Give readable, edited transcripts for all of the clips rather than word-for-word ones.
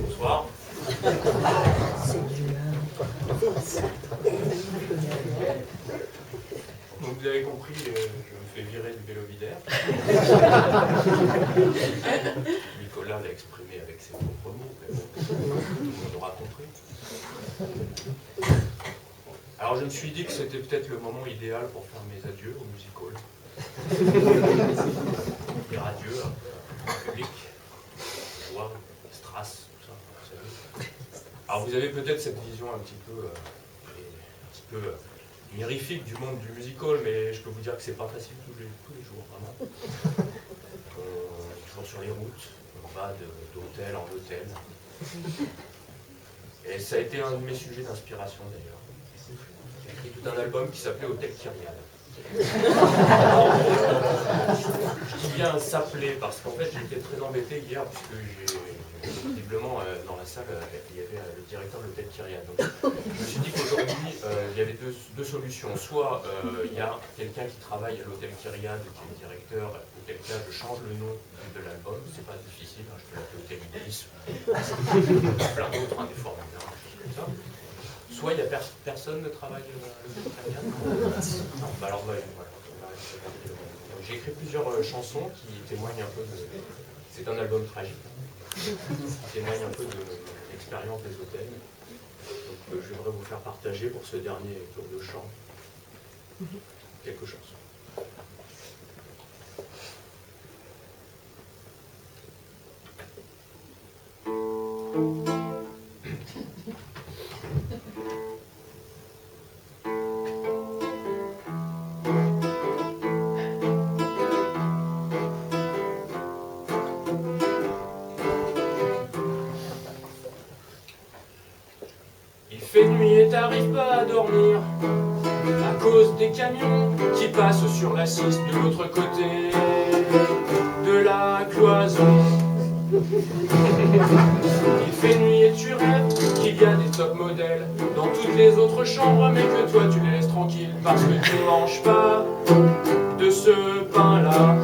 Bonsoir. Donc vous avez compris, je me fais virer du vélo vidaire. Nicolas l'a exprimé avec ses propres mots, mais bon, tout le monde aura compris. Alors je me suis dit que c'était peut-être le moment idéal pour faire mes adieux au Music Hall. Dire adieu au public, voir Strass, tout ça, vous savez. Alors vous avez peut-être cette vision un petit peu mirifique du monde du music hall, mais je peux vous dire que c'est pas facile tous les jours, vraiment. On est toujours sur les routes, on va d'hôtel en hôtel. Et ça a été un de mes sujets d'inspiration d'ailleurs. J'ai écrit tout un album qui s'appelait Hôtel Kyriade. Je dis bien s'appeler parce qu'en fait j'étais très embêté hier puisque visiblement dans la salle il y avait le directeur de l'hôtel Kyriade. Donc je me suis dit qu'aujourd'hui il y avait deux solutions. Soit il y a quelqu'un qui travaille à l'hôtel Kyriade qui est le directeur, auquel cas je change le nom de l'album, c'est pas difficile, hein, je peux l'appeler Hôtel Ibis, plein d'autres, des formulaires, des choses comme ça. Soit il n'y a personne ne travaille à l'hôtel Kyriade. Non, bah alors voilà. J'ai écrit plusieurs chansons qui témoignent un peu de... C'est un album tragique, qui témoigne un peu de l'expérience des hôtels. Donc j'aimerais vous faire partager pour ce dernier tour de chant quelques chansons. Il fait nuit et t'arrives pas à dormir à cause des camions qui passent sur la 6 de l'autre côté de la cloison. Il fait nuit et tu rêves qu'il y a des top modèles dans toutes les autres chambres, mais que toi tu les laisses tranquilles parce que tu manges pas de ce pain-là.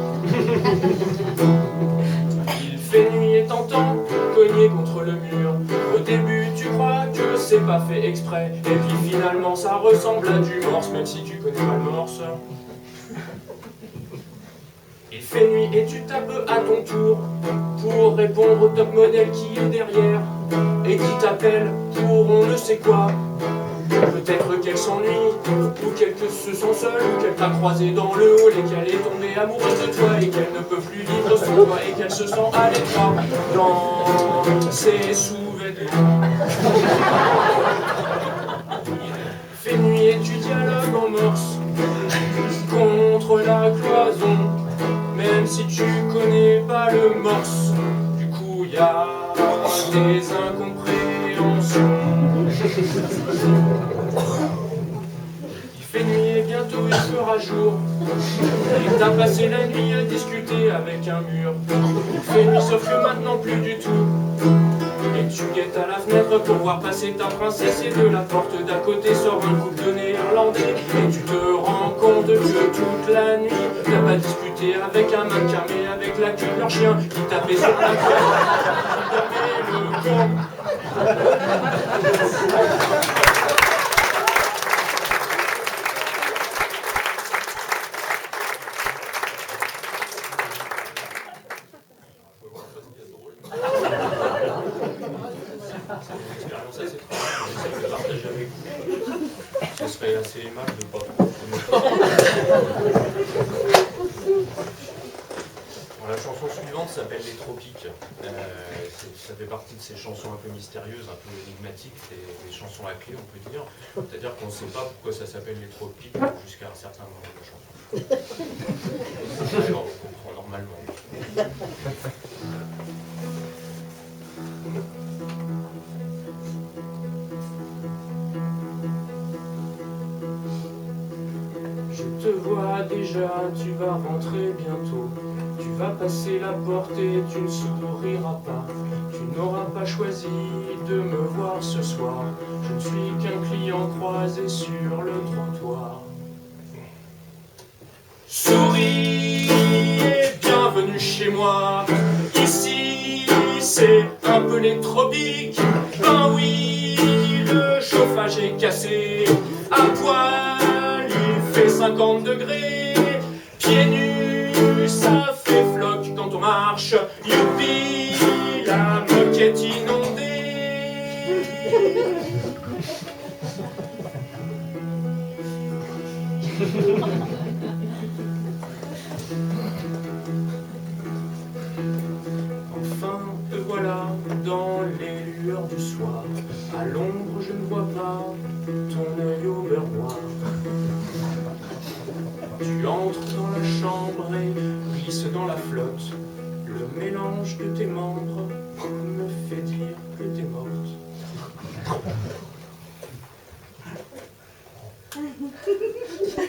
Il fait nuit et t'entends cogner contre le mur. Au début tu crois que c'est pas fait exprès, et puis finalement ça ressemble à du morse, même si tu connais pas le morse. Il fait nuit et tu tapes à ton tour pour répondre au top modèle qui est derrière et qui t'appelle pour on ne sait quoi. Peut-être qu'elle s'ennuie, ou qu'elle se sent seule, ou qu'elle t'a croisé dans le hall et qu'elle est tombée amoureuse de toi et qu'elle ne peut plus vivre sans toi et qu'elle se sent à l'étroit dans ses sous-vêtements. Il fait nuit et tu dialogues en morse contre la cloison, même si tu connais pas le morse. Du coup y a des incompréhensions. Il fait nuit et bientôt il fera jour, et t'as passé la nuit à discuter avec un mur. Il fait nuit sauf que maintenant plus du tout, et tu guettes à la fenêtre pour voir passer ta princesse, et de la porte d'à côté sort un couple de néerlandais, et tu te rends compte que toute la nuit t'as pas discuté avec un mannequin mais avec la queue de leur chien qui tapait sur la queue, qui tapait le camp. C'est une expérience assez tragique, j'essaie de partager avec vous. Ce serait assez aimable de ne pas. Bon, la chanson suivante s'appelle Les Tropiques. Ça fait partie de ces chansons un peu mystérieuses, un peu énigmatiques, des chansons à clé, on peut dire. C'est-à-dire qu'on ne sait pas pourquoi ça s'appelle Les Tropiques jusqu'à un certain moment de la chanson. Alors, on comprend normalement. Je te vois déjà, tu vas rentrer bientôt. Tu vas passer la porte et tu ne souriras pas. Tu n'auras pas choisi de me voir ce soir. Je ne suis qu'un client croisé sur le trottoir. Souris et bienvenue chez moi. Ici c'est un peu les tropiques. Ben oui, le chauffage est cassé. À poil il fait 50 degrés. Pieds nus ça fait floc quand on marche. Youpi, la moquette inondée. Enfin, te voilà dans les lueurs du soir. À l'ombre, je ne vois pas ton œil au beurre noir. Tu entres dans la chambre et glisses dans la flotte. Le mélange de tes membres me fait dire que t'es morte.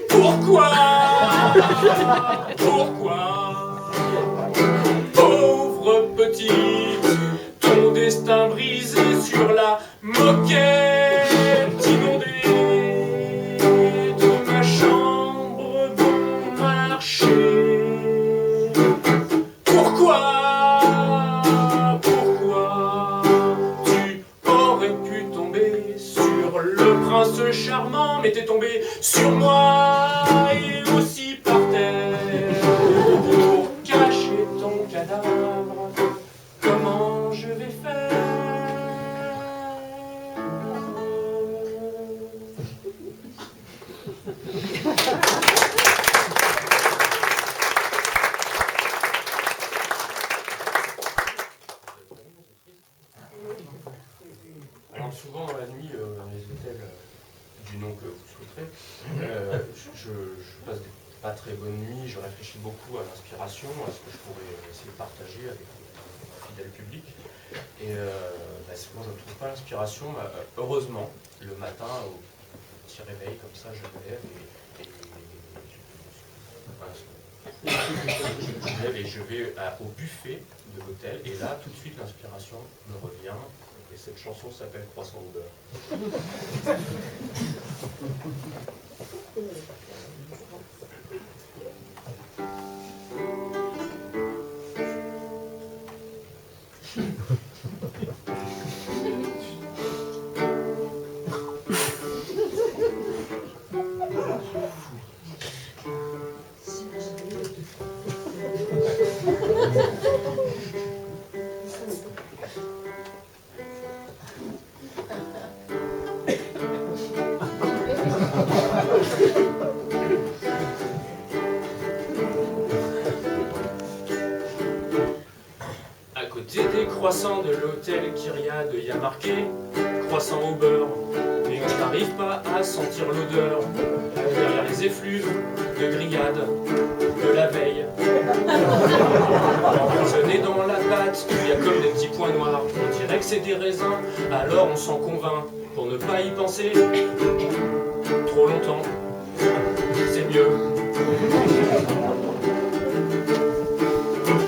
Pourquoi? Pourquoi? Pauvre petite, ton destin brisé sur la moquette inondée de ma chambre bon marché. Pourquoi? Pourquoi? Tu aurais pu tomber sur le prince charmant, mais t'es tombé sur moi et aussi par terre. Pour cacher ton cadavre, comment je vais faire? Alors souvent dans la nuit, dans les hôtels du nom que vous souhaiterez, je passe des pas très bonnes nuits, je réfléchis beaucoup à l'inspiration, à ce que je pourrais essayer de partager avec le fidèle public. Et souvent je ne trouve pas l'inspiration. Heureusement, le matin, au petit réveil comme ça, je me lève et je vais au buffet de l'hôtel, et là tout de suite l'inspiration me revient. Et cette chanson s'appelle Croissant au beurre. À côté des croissants de l'hôtel Kyriade, il y a marqué croissant au beurre. Mais on n'arrive pas à sentir l'odeur derrière les effluves de grillade de la veille. Emprisonné dans la pâte, il y a comme des petits points noirs. On dirait que c'est des raisins, alors on s'en convainc. Pour ne pas y penser trop longtemps, c'est mieux.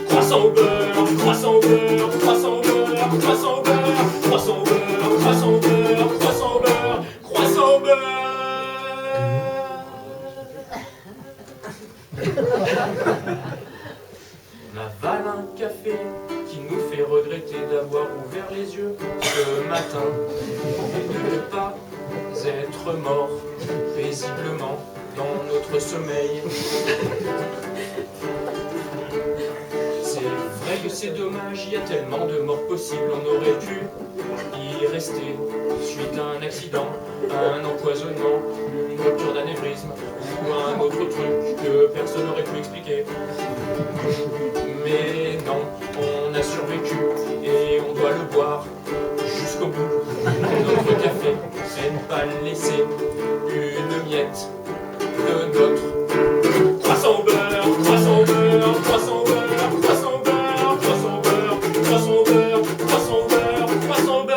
Croissant au beurre, croissant au beurre, croissant au beurre, croissant au beurre, croissant au beurre, croissant au beurre, croissant au beurre, croissant au beurre. On avale un café qui nous fait regretter d'avoir ouvert les yeux ce matin et de ne pas être mort paisiblement dans notre sommeil. C'est vrai que c'est dommage, il y a tellement de morts possibles, on aurait pu y rester suite à un accident, un empoisonnement, une rupture d'anévrisme ou un autre truc que personne n'aurait pu expliquer. Mais non, on a survécu et on doit le boire jusqu'au bout. Notre café, et ne pas laisser une miette de notre croissant au beurre, croissant au beurre, croissant au beurre, croissant au beurre, croissant au beurre, croissant au beurre, croissant au beurre, croissant au beurre.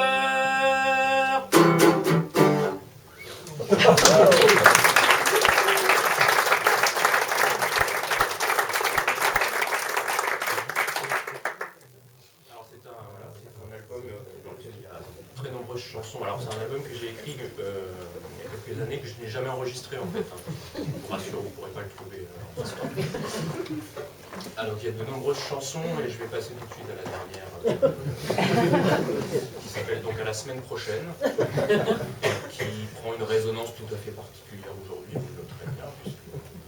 Très nombreuses chansons. Alors c'est un album que j'ai écrit il y a quelques années que je n'ai jamais enregistré en fait. Je vous rassure, vous ne pourrez pas le trouver en histoire. Alors il y a de nombreuses chansons et je vais passer tout de suite à la dernière qui s'appelle donc À la semaine prochaine, qui prend une résonance tout à fait particulière aujourd'hui, vous le noterez bien, puisque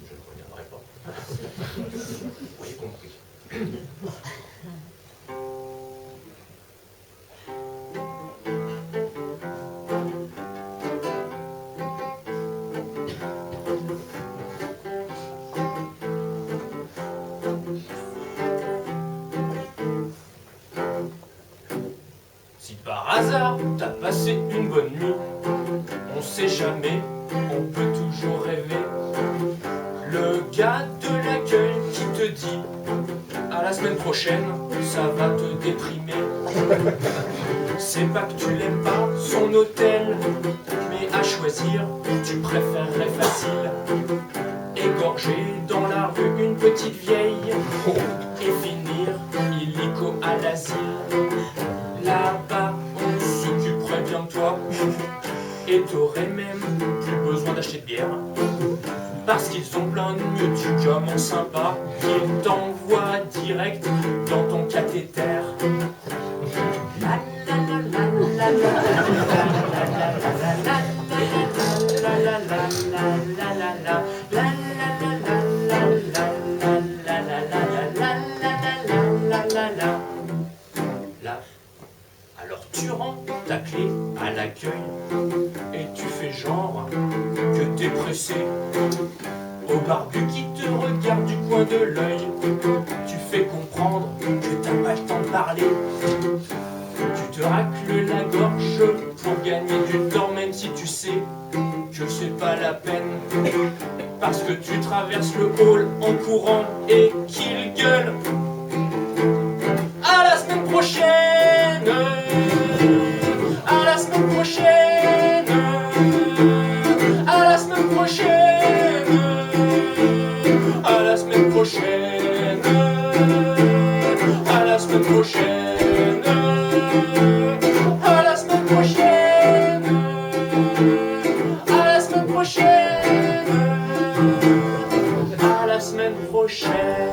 je ne reviendrai pas. Vous avez compris. Si par hasard t'as passé une bonne nuit, on sait jamais, on peut toujours rêver. Le gars de l'accueil qui te dit à la semaine prochaine, ça va te déprimer. C'est pas que tu l'aimes pas, son hôtel, mais à choisir, tu préférerais facile. Égorger dans la rue une petite vieille et finir illico à l'asile. Là-bas, on s'occuperait bien de toi et t'aurais même plus besoin d'acheter de bière parce qu'ils ont plein de médicaments sympas qu'ils t'envoient direct dans ton cathéter. Là, alors tu rends ta clé à l'accueil et tu fais genre que t'es pressé. Au barbu qui te regarde du coin de l'œil, tu fais comprendre que t'as pas le temps de parler. Tu te racles la gorge pour gagner du temps, même si tu sais que c'est pas la peine. Parce que tu traverses le hall en courant et qu'il gueule. À la semaine prochaine! À la semaine prochaine! À la semaine prochaine! À la semaine prochaine! À la semaine prochaine! À la semaine prochaine! À la semaine prochaine! À la semaine prochaine!